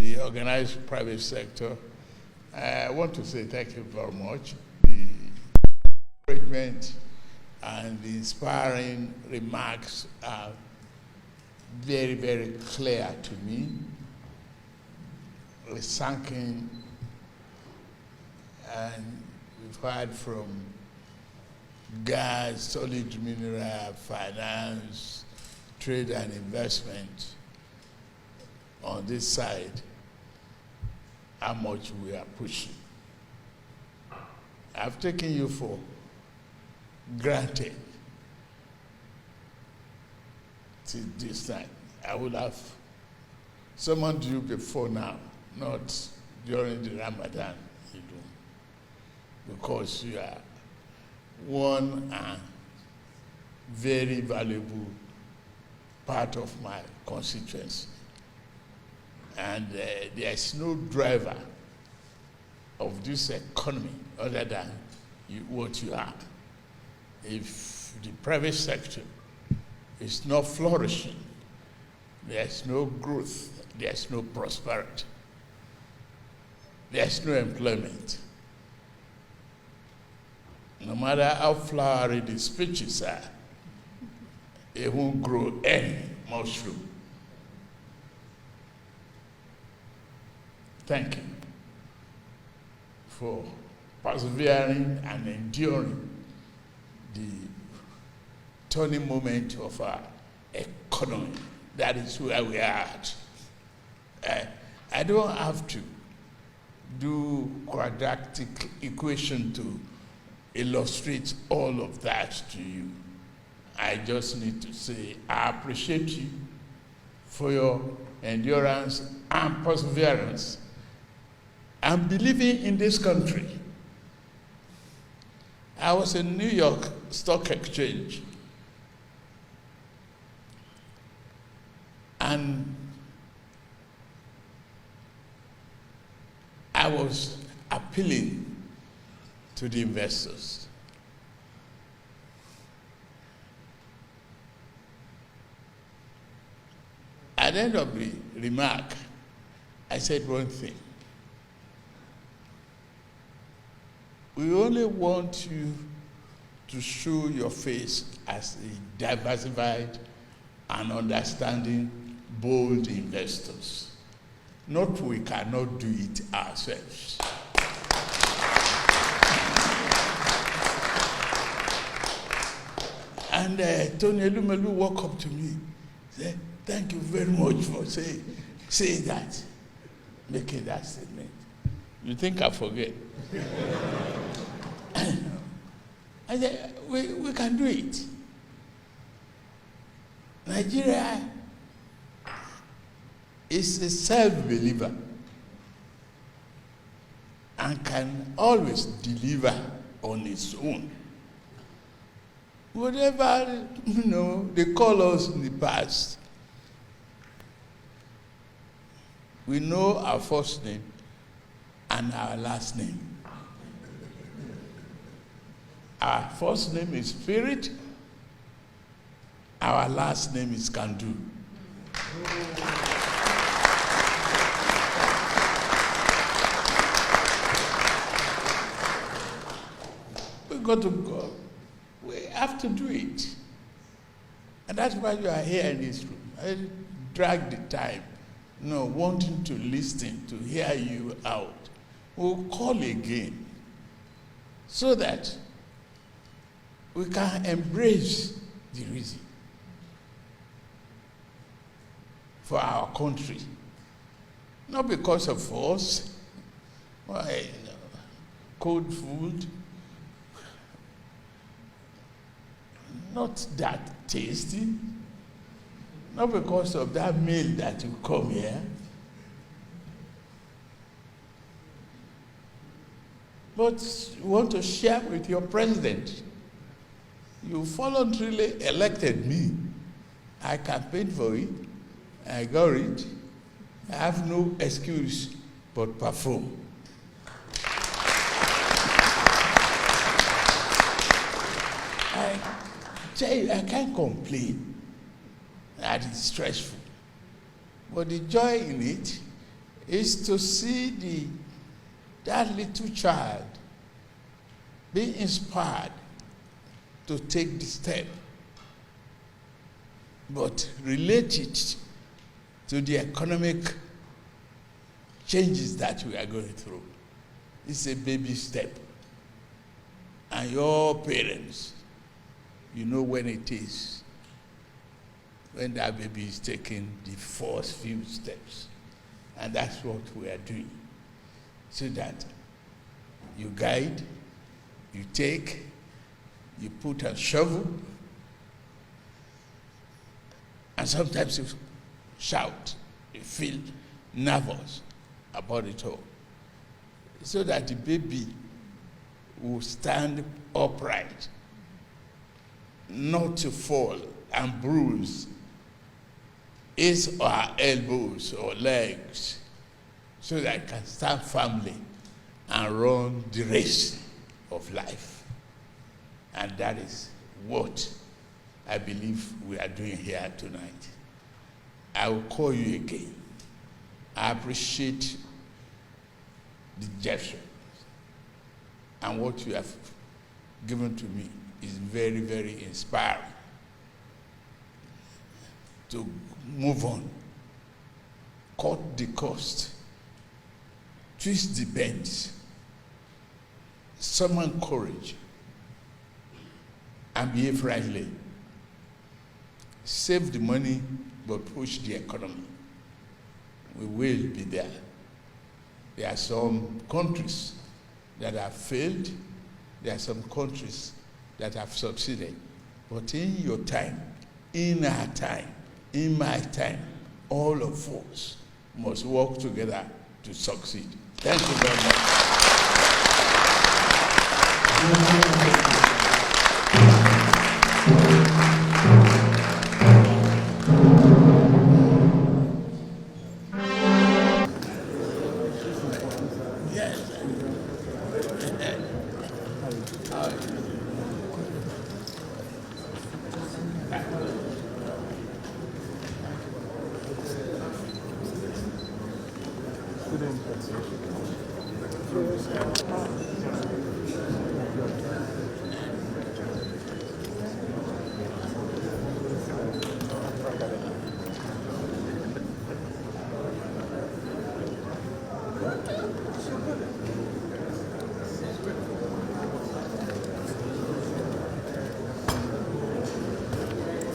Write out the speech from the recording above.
the organized private sector. I want to say thank you very much. The encouragement and the inspiring remarks are very, very clear to me. It's sinking, and we've heard from gas, solid mineral, finance, trade and investment on this side, how much we are pushing. I've taken you for granted till this time. I would have summoned you before now, not during the Ramadan, because you are one very valuable part of my constituency. And there's no driver of this economy other than what you are. If the private sector is not flourishing, there's no growth, there's no prosperity, there's no employment. No matter how flowery the speeches are, it won't grow any mushroom. Thank you for persevering and enduring the turning moment of our economy. That is where we are at. I don't have to do quadratic equation to illustrate all of that to you. I just need to say I appreciate you for your endurance and perseverance and believing in this country. I was in New York Stock Exchange, and I was appealing to the investors. At the end of the remark, I said one thing. We only want you to show your face as a diversified and understanding, bold investors. Not we cannot do it ourselves. And Tony Elumelu walked up to me, said, "Thank you very much for saying that, making that statement." You think I forget? I said, we can do it. Nigeria is a self-believer and can always deliver on its own. Whatever, they call us in the past, we know our first name and our last name. Our first name is Spirit, our last name is Kandu. We got to go. We have to do it. And that's why you are here in this room. I drag the time, wanting to listen, to hear you out. We'll call again so that we can embrace the reason for our country. Not because of us, cold food, not that tasty, not because of that meal that you come here, but you want to share with your president. You voluntarily elected me. I campaigned for it. I got it. I have no excuse but perform. I tell you, I can't complain that it's stressful. But the joy in it is to see that little child being inspired to take the step, but relate it to the economic changes that we are going through. It's a baby step. And your parents, you know when it is, when that baby is taking the first few steps. And that's what we are doing. So that you guide, you take, you put a shovel, and sometimes you shout, you feel nervous about it all. So that the baby will stand upright, not to fall and bruise his or her elbows or legs, so that it can stand firmly and run the race of life. And that is what I believe we are doing here tonight. I will call you again. I appreciate the gesture, and what you have given to me is very, very inspiring to move on, cut the cost, twist the bends, summon courage, and behave rightly. Save the money, but push the economy. We will be there. There are some countries that have failed. There are some countries that have succeeded. But in your time, in our time, in my time, all of us must work together to succeed. Thank you very much. Student